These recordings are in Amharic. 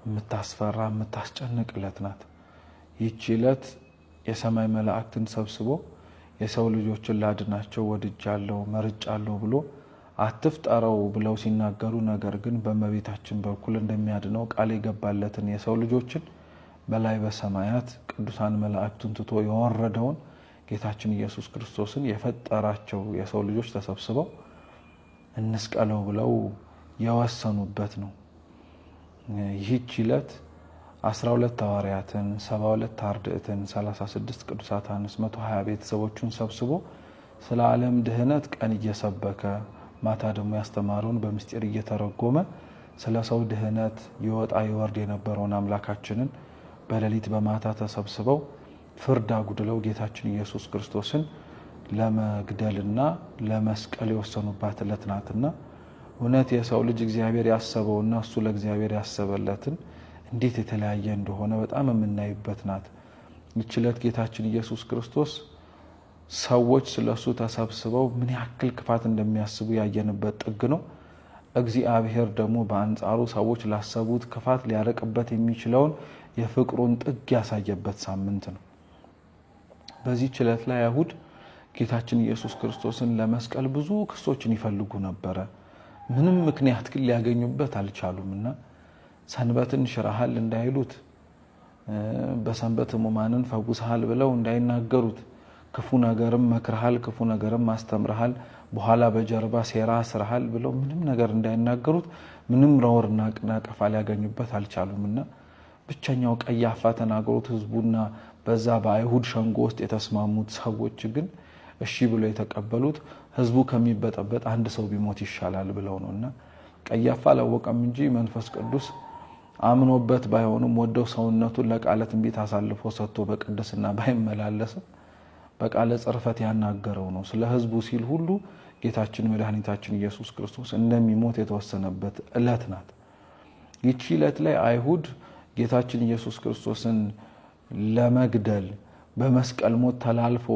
የምታስፈራ የምታስጨንቅ ዕለት ናት። ይህች ዕለት የሰማይ መላእክትን ሰብስቦ የሰው ልጆችን ላድናቸው ወድጃለሁ መርጫለሁ ብሎ አትፍጠረው ብለው ሲናገሩ፣ ነገር ግን በእመቤታችን በኩል እንደሚያድነው ቃል የገባለትን የሰው ልጆችን በላይ በሰማያት ቅዱሳን መላእክቱን ትቶ የወረደውን ጌታችን ኢየሱስ ክርስቶስን የፈጠራቸው የሰው ልጆች ተሰብስበው እንስቀለው ብለው የወሰኑበት ነው። ይህች ዕለት 12 ሐዋርያትን 72 አርድእትን 36 ቅዱሳት አንስት 120 ቤተሰቦቹን ሰብስቦ ስለ ዓለም ድህነት ቀን እየሰበከ ማታ ደግሞ ያስተማረውን በምስጢር እየተረጎመ ስለ ሰው ድህነት ይወጣ ይወርድ የነበረውን አምላካችንን በሌሊት በማታ ተሰብስበው ፍርድ አጉድለው ጌታችን ኢየሱስ ክርስቶስን ለመግደልና ለመስቀል የወሰኑባት ዕለት ናትና እውነት የሰው ልጅ እግዚአብሔር ያሰበውና እሱ ለእግዚአብሔር ያሰበለትን እንዴት የተለያየ እንደሆነ በጣም የምናይበት ናት። ይህች ዕለት ጌታችን ኢየሱስ ክርስቶስ ሰዎች ስለሱ ተሰብስበው ምን ያክል ክፋት እንደሚያስቡ ያየንበት ጥግ ነው። እግዚአብሔር ደግሞ በአንጻሩ ሰዎች ላሰቡት ክፋት ሊያረቅበት የሚችለውን የፍቅሩን ጥግ ያሳየበት ሳምንት ነው። በዚህ ዕለት ላይ አይሁድ ጌታችን ኢየሱስ ክርስቶስን ለመስቀል ብዙ ክሶችን ይፈልጉ ነበረ። ምንም ምክንያት ግን ሊያገኙበት አልቻሉምና ሰንበትን ሽረሃል እንዳይሉት፣ በሰንበት ሕሙማንን ፈውሰሃል ብለው እንዳይናገሩት፣ ክፉ ነገርም መክረሃል ክፉ ነገርም አስተምረሃል በኋላ በጀርባ ሴራ ስራሃል ብለው ምንም ነገር እንዳይናገሩት ምንም ረወርና ነቀፋ ሊያገኙበት አልቻሉምና ብቸኛው ቀያፋ ተናግሮት ህዝቡና በዛ በአይሁድ ሸንጎ ውስጥ የተስማሙት ሰዎች ግን እሺ ብሎ የተቀበሉት ህዝቡ ከሚበጠበጥ አንድ ሰው ቢሞት ይሻላል ብለው ነውና ቀያፋ አላወቀም እንጂ መንፈስ ቅዱስ አምኖበት ባይሆንም ወደው ሰውነቱን ለቃለ ትንቢት አሳልፎ ሰጥቶ በቅድስና ባይመላለስም በቃለ ጽርፈት ያናገረው ነው። ስለ ህዝቡ ሲል ሁሉ ጌታችን መድኃኒታችን ኢየሱስ ክርስቶስ እንደሚሞት የተወሰነበት ዕለት ናት። ይህች ዕለት ላይ አይሁድ ጌታችን ኢየሱስ ክርስቶስን ለመግደል በመስቀል ሞት ተላልፎ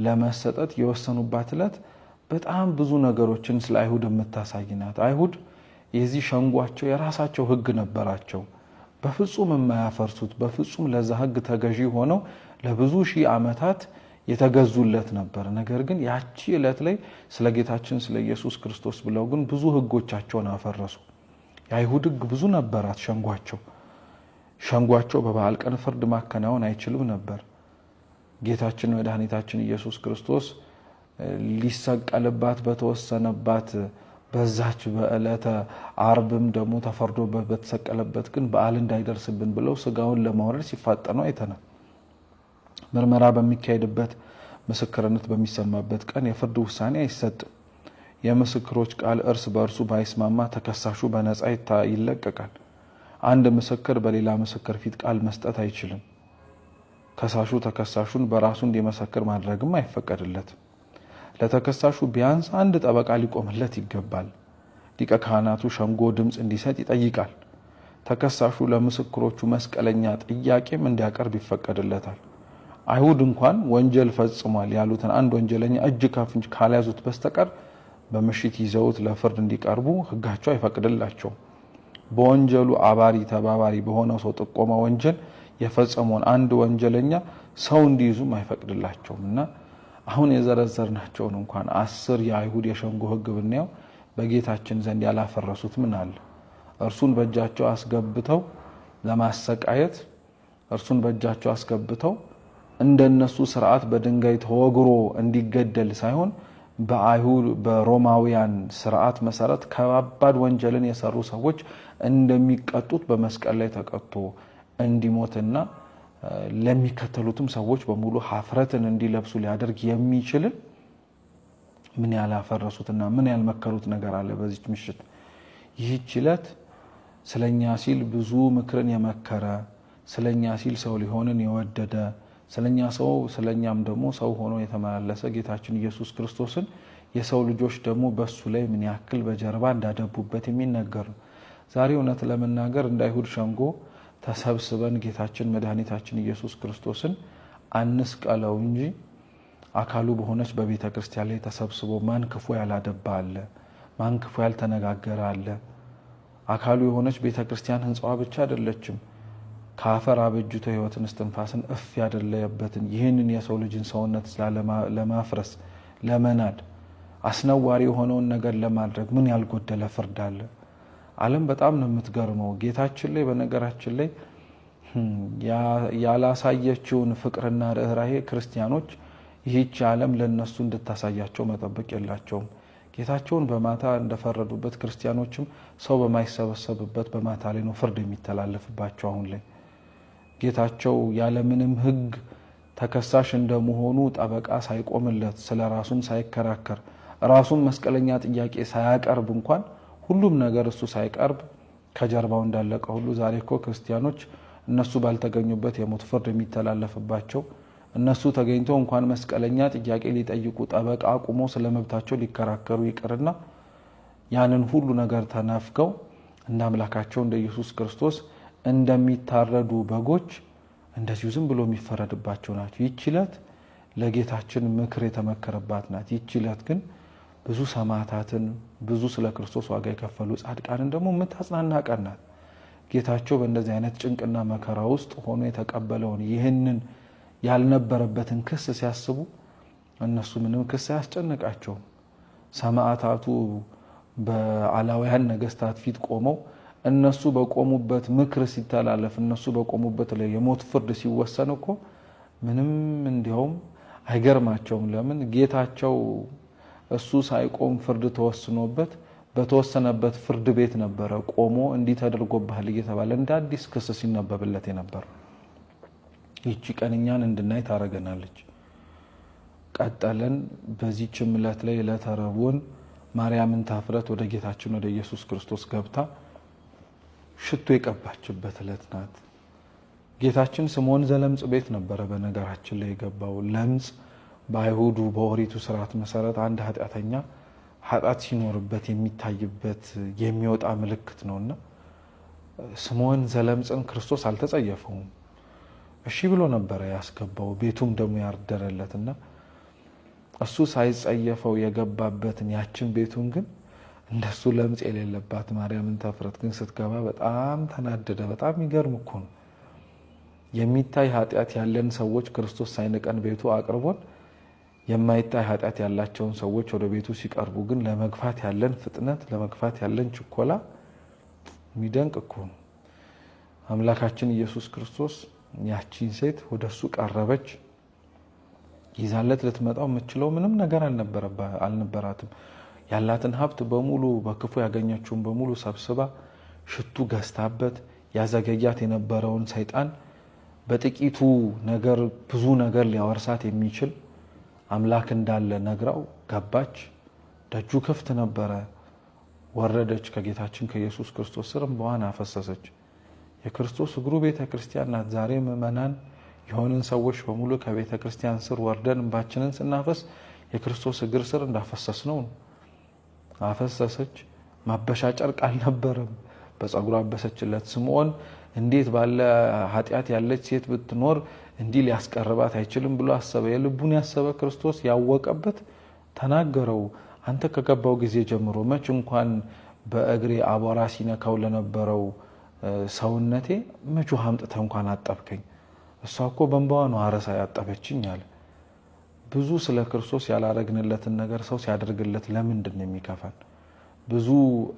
ለመሰጠት የወሰኑባት ዕለት በጣም ብዙ ነገሮችን ስለ አይሁድ የምታሳይ ናት። አይሁድ የዚህ ሸንጓቸው የራሳቸው ህግ ነበራቸው። በፍጹም የማያፈርሱት በፍጹም ለዛ ህግ ተገዢ ሆነው ለብዙ ሺህ ዓመታት የተገዙለት ነበር። ነገር ግን ያቺ ዕለት ላይ ስለ ጌታችን ስለ ኢየሱስ ክርስቶስ ብለው ግን ብዙ ህጎቻቸውን አፈረሱ። የአይሁድ ህግ ብዙ ነበራት። ሸንጓቸው በበዓል ቀን ፍርድ ማከናወን አይችልም ነበር። ጌታችን መድኃኒታችን ኢየሱስ ክርስቶስ ሊሰቀልባት በተወሰነባት በዛች በዕለተ ዓርብም ደግሞ ተፈርዶበት በተሰቀለበት ግን በዓል እንዳይደርስብን ብለው ስጋውን ለማውረድ ሲፋጠኑ አይተናል። ምርመራ በሚካሄድበት ምስክርነት በሚሰማበት ቀን የፍርድ ውሳኔ አይሰጥም። የምስክሮች ቃል እርስ በእርሱ ባይስማማ ተከሳሹ በነፃ ይለቀቃል። አንድ ምስክር በሌላ ምስክር ፊት ቃል መስጠት አይችልም። ከሳሹ ተከሳሹን በራሱ እንዲመሰክር ማድረግም አይፈቀድለትም። ለተከሳሹ ቢያንስ አንድ ጠበቃ ሊቆምለት ይገባል። ሊቀ ካህናቱ ሸንጎ ድምፅ እንዲሰጥ ይጠይቃል። ተከሳሹ ለምስክሮቹ መስቀለኛ ጥያቄም እንዲያቀርብ ይፈቀድለታል። አይሁድ እንኳን ወንጀል ፈጽሟል ያሉትን አንድ ወንጀለኛ እጅ ከፍንጅ ካልያዙት በስተቀር በምሽት ይዘውት ለፍርድ እንዲቀርቡ ህጋቸው አይፈቅድላቸውም። በወንጀሉ አባሪ ተባባሪ በሆነው ሰው ጥቆማ ወንጀል የፈጸመውን አንድ ወንጀለኛ ሰው እንዲይዙም አይፈቅድላቸውምና አሁን የዘረዘርናቸውን እንኳን 10 የአይሁድ የሸንጎ ህግ ብናየው በጌታችን ዘንድ ያላፈረሱት ምን አለ? እርሱን በእጃቸው አስገብተው ለማሰቃየት እርሱን በእጃቸው አስገብተው እንደነሱ ስርዓት በድንጋይ ተወግሮ እንዲገደል ሳይሆን በአይሁድ በሮማውያን ስርዓት መሰረት ከባድ ወንጀልን የሰሩ ሰዎች እንደሚቀጡት በመስቀል ላይ ተቀጥቶ እንዲሞትና ለሚከተሉትም ሰዎች በሙሉ ሀፍረትን እንዲለብሱ ሊያደርግ የሚችል ምን ያላፈረሱትና ምን ያልመከሩት ነገር አለ በዚህ ምሽት። ይህች ዕለት ስለኛ ሲል ብዙ ምክርን የመከረ ስለኛ ሲል ሰው ሊሆንን የወደደ ስለኛም ደግሞ ሰው ሆኖ የተመላለሰ ጌታችን ኢየሱስ ክርስቶስን የሰው ልጆች ደግሞ በሱ ላይ ምን ያክል በጀርባ እንዳደቡበት የሚነገር ነው። ዛሬ እውነት ለመናገር እንደ አይሁድ ሸንጎ ተሰብስበን ጌታችን መድኃኒታችን ኢየሱስ ክርስቶስን አንስቀለው እንጂ አካሉ በሆነች በቤተ ክርስቲያን ላይ ተሰብስቦ ማን ክፉ ያላደባ አለ? ማን ክፉ ያልተነጋገረ አለ? አካሉ የሆነች ቤተክርስቲያን ህንጻዋ ብቻ አይደለችም። ከአፈር አበጅቶ ህይወትን እስትንፋስን እፍ ያደለየበትን ይህንን የሰው ልጅን ሰውነት ለማፍረስ ለመናድ አስነዋሪ የሆነውን ነገር ለማድረግ ምን ያልጎደለ ፍርድ አለ? ዓለም በጣም ነው የምትገርመው። ጌታችን ላይ በነገራችን ላይ ያላሳየችውን ፍቅርና ርህራሄ ክርስቲያኖች ይህች ዓለም ለነሱ እንድታሳያቸው መጠበቅ የላቸውም። ጌታቸውን በማታ እንደፈረዱበት ክርስቲያኖችም ሰው በማይሰበሰብበት በማታ ላይ ነው ፍርድ የሚተላለፍባቸው። አሁን ላይ ጌታቸው ያለምንም ህግ ተከሳሽ እንደመሆኑ ጠበቃ ሳይቆምለት ስለራሱም ሳይከራከር ራሱን መስቀለኛ ጥያቄ ሳያቀርብ እንኳን ሁሉም ነገር እሱ ሳይቀርብ ከጀርባው እንዳለቀ ሁሉ ዛሬ እኮ ክርስቲያኖች እነሱ ባልተገኙበት የሞት ፍርድ የሚተላለፍባቸው እነሱ ተገኝተው እንኳን መስቀለኛ ጥያቄ ሊጠይቁ ጠበቃ አቁሞ ስለመብታቸው ሊከራከሩ ይቅርና ያንን ሁሉ ነገር ተናፍቀው እንደ አምላካቸው እንደ ኢየሱስ ክርስቶስ እንደሚታረዱ በጎች እንደዚሁ ዝም ብሎ የሚፈረድባቸው ናቸው። ይችላት ለጌታችን ምክር የተመከረባት ናት። ይችላት ግን ብዙ ሰማዕታትን ብዙ ስለ ክርስቶስ ዋጋ የከፈሉ ጻድቃንን ደግሞ የምታጽናና ቀን ናት። ጌታቸው በእንደዚህ አይነት ጭንቅና መከራ ውስጥ ሆኖ የተቀበለውን ይህንን ያልነበረበትን ክስ ሲያስቡ እነሱ ምንም ክስ አያስጨንቃቸውም። ሰማዕታቱ በአላውያን ነገስታት ፊት ቆመው እነሱ በቆሙበት ምክር ሲተላለፍ እነሱ በቆሙበት ላይ የሞት ፍርድ ሲወሰን እኮ ምንም እንዲያውም አይገርማቸውም። ለምን? ጌታቸው እሱ ሳይቆም ፍርድ ተወስኖበት በተወሰነበት ፍርድ ቤት ነበረ ቆሞ እንዲህ ተደርጎብሃል እየተባለ እንደ አዲስ ክስ ሲነበብለት የነበር። ይህች ቀን እኛን እንድናይ ታረገናለች። ቀጠለን። በዚህች ዕለት ላይ ዕለተ ረቡዕን ማርያምን ታፍረት ወደ ጌታችን ወደ ኢየሱስ ክርስቶስ ገብታ ሽቶ የቀባችበት ዕለት ናት። ጌታችን ስምዖን ዘለምጽ ቤት ነበረ በነገራችን ላይ የገባው። ለምጽ በአይሁዱ በኦሪቱ ስርዓት መሰረት አንድ ኃጢአተኛ ኃጢአት ሲኖርበት የሚታይበት የሚወጣ ምልክት ነውና ስምዖን ዘለምጽን ክርስቶስ አልተጸየፈውም። እሺ ብሎ ነበረ ያስገባው። ቤቱም ደግሞ ያርደረለትና እሱ ሳይጸየፈው የገባበትን ያችን ቤቱን ግን እንደሱ ለምጽ የሌለባት ማርያምን ታፍረት ግን ስትገባ በጣም ተናደደ። በጣም ይገርም እኮ ነው። የሚታይ ኃጢአት ያለን ሰዎች ክርስቶስ ሳይንቀን ቤቱ አቅርቦን የማይታይ ኃጢአት ያላቸውን ሰዎች ወደ ቤቱ ሲቀርቡ ግን ለመግፋት ያለን ፍጥነት ለመግፋት ያለን ችኮላ የሚደንቅ እኮ ነው። አምላካችን ኢየሱስ ክርስቶስ ያቺን ሴት ወደሱ ቀረበች። ይዛለት ልትመጣው የምትችለው ምንም ነገር አልነበራትም። ያላትን ሀብት በሙሉ በክፉ ያገኘችውን በሙሉ ሰብስባ ሽቱ ገዝታበት ያዘገያት የነበረውን ሰይጣን በጥቂቱ ነገር ብዙ ነገር ሊያወርሳት የሚችል አምላክ እንዳለ ነግራው ገባች። ደጁ ክፍት ነበረ። ወረደች። ከጌታችን ከኢየሱስ ክርስቶስ ስር እንባዋን አፈሰሰች። የክርስቶስ እግሩ ቤተ ክርስቲያን ናት። ዛሬ ምእመናን የሆንን ሰዎች በሙሉ ከቤተ ክርስቲያን ስር ወርደን እንባችንን ስናፈስ የክርስቶስ እግር ስር እንዳፈሰስ ነው። አፈሰሰች። ማበሻ ጨርቅ አልነበረም። በፀጉሩ አበሰችለት። ስምዖን እንዴት ባለ ኃጢአት ያለች ሴት ብትኖር እንዲህ ሊያስቀርባት አይችልም ብሎ አሰበ። የልቡን ያሰበ ክርስቶስ ያወቀበት ተናገረው። አንተ ከገባው ጊዜ ጀምሮ መች እንኳን በእግሬ አቧራ ሲነካው ለነበረው ሰውነቴ መች ውሃ አምጥተህ እንኳን አጠብከኝ? እሷ እኮ በእንባዋ ነው አረሳ ያጠበችኝ አለ። ብዙ ስለ ክርስቶስ ያላረግንለትን ነገር ሰው ሲያደርግለት ለምንድን ነው የሚከፋን? ብዙ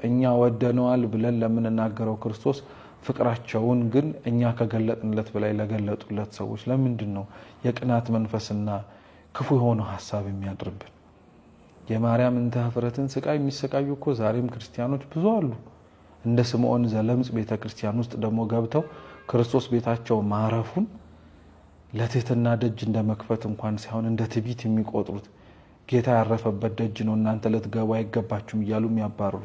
እኛ ወደነዋል ብለን ለምንናገረው ክርስቶስ ፍቅራቸውን ግን እኛ ከገለጥንለት በላይ ለገለጡለት ሰዎች ለምንድን ነው የቅናት መንፈስና ክፉ የሆነው ሐሳብ የሚያድርብን? የማርያም እንተ ኅፍረትን ስቃይ የሚሰቃዩ እኮ ዛሬም ክርስቲያኖች ብዙ አሉ። እንደ ስምዖን ዘለምጽ ቤተክርስቲያን ውስጥ ደግሞ ገብተው ክርስቶስ ቤታቸው ማረፉን ለትህትና ደጅ እንደመክፈት እንኳን ሳይሆን እንደ ትዕቢት የሚቆጥሩት ጌታ ያረፈበት ደጅ ነው እናንተ ልትገቡ አይገባችሁም እያሉ የሚያባርሩ።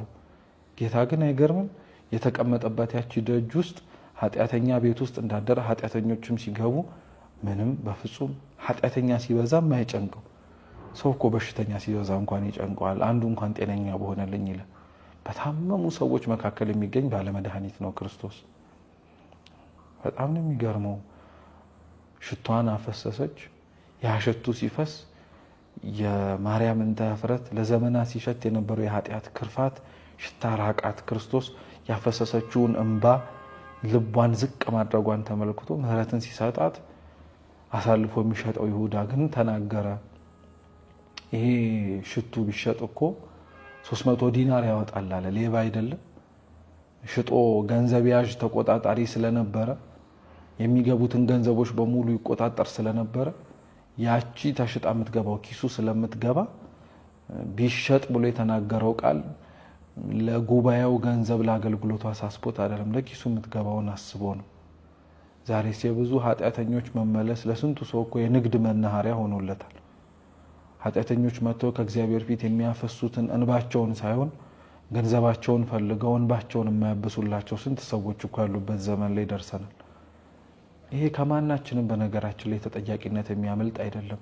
ጌታ ግን አይገርምም? የተቀመጠበት ያቺ ደጅ ውስጥ ኃጢአተኛ ቤት ውስጥ እንዳደረ ኃጢአተኞችም ሲገቡ ምንም በፍጹም ኃጢአተኛ ሲበዛ የማይጨንቀው ሰው እኮ በሽተኛ ሲበዛ እንኳን ይጨንቀዋል። አንዱ እንኳን ጤነኛ በሆነልኝ ይላል። በታመሙ ሰዎች መካከል የሚገኝ ባለመድኃኒት ነው ክርስቶስ። በጣም ነው የሚገርመው። ሽቷን አፈሰሰች። ያ ሽቱ ሲፈስ የማርያም እንተ ኅፍረት ለዘመናት ሲሸት የነበረው የኃጢአት ክርፋት ሽታ ራቃት። ክርስቶስ ያፈሰሰችውን እንባ ልቧን ዝቅ ማድረጓን ተመልክቶ ምህረትን ሲሰጣት አሳልፎ የሚሸጠው ይሁዳ ግን ተናገረ። ይሄ ሽቱ ቢሸጥ እኮ 300 ዲናር ያወጣል አለ። ሌባ አይደለም? ሽጦ ገንዘብ ያዥ ተቆጣጣሪ ስለነበረ የሚገቡትን ገንዘቦች በሙሉ ይቆጣጠር ስለነበረ ያቺ ተሽጣ የምትገባው ኪሱ ስለምትገባ ቢሸጥ ብሎ የተናገረው ቃል ለጉባኤው ገንዘብ ለአገልግሎቱ አሳስቦት አይደለም፣ ለኪሱ የምትገባውን አስቦ ነው። ዛሬስ የብዙ ኃጢአተኞች መመለስ ለስንቱ ሰው እኮ የንግድ መናኸሪያ ሆኖለታል። ኃጢአተኞች መጥተው ከእግዚአብሔር ፊት የሚያፈሱትን እንባቸውን ሳይሆን ገንዘባቸውን ፈልገው እንባቸውን የማያብሱላቸው ስንት ሰዎች እኮ ያሉበት ዘመን ላይ ደርሰናል። ይሄ ከማናችንም በነገራችን ላይ ተጠያቂነት የሚያመልጥ አይደለም።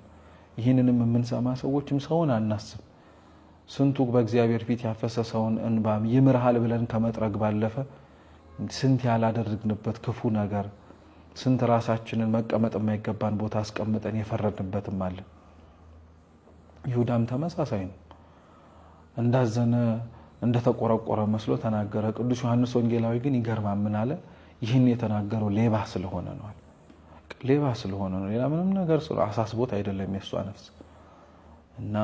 ይህንንም የምንሰማ ሰዎችም ሰውን አናስብ። ስንቱ በእግዚአብሔር ፊት ያፈሰሰውን እንባም ይምርሃል ብለን ከመጥረግ ባለፈ ስንት ያላደረግንበት ክፉ ነገር፣ ስንት ራሳችንን መቀመጥ የማይገባን ቦታ አስቀምጠን የፈረድንበትም አለ። ይሁዳም ተመሳሳይ ነው። እንዳዘነ እንደተቆረቆረ መስሎ ተናገረ። ቅዱስ ዮሐንስ ወንጌላዊ ግን ይገርማል። ምን አለ? ይህን የተናገረው ሌባ ስለሆነ ነው። ሌባ ስለሆነ ነው። ሌላ ምንም ነገር አሳስቦት አይደለም የሷ ነፍስ እና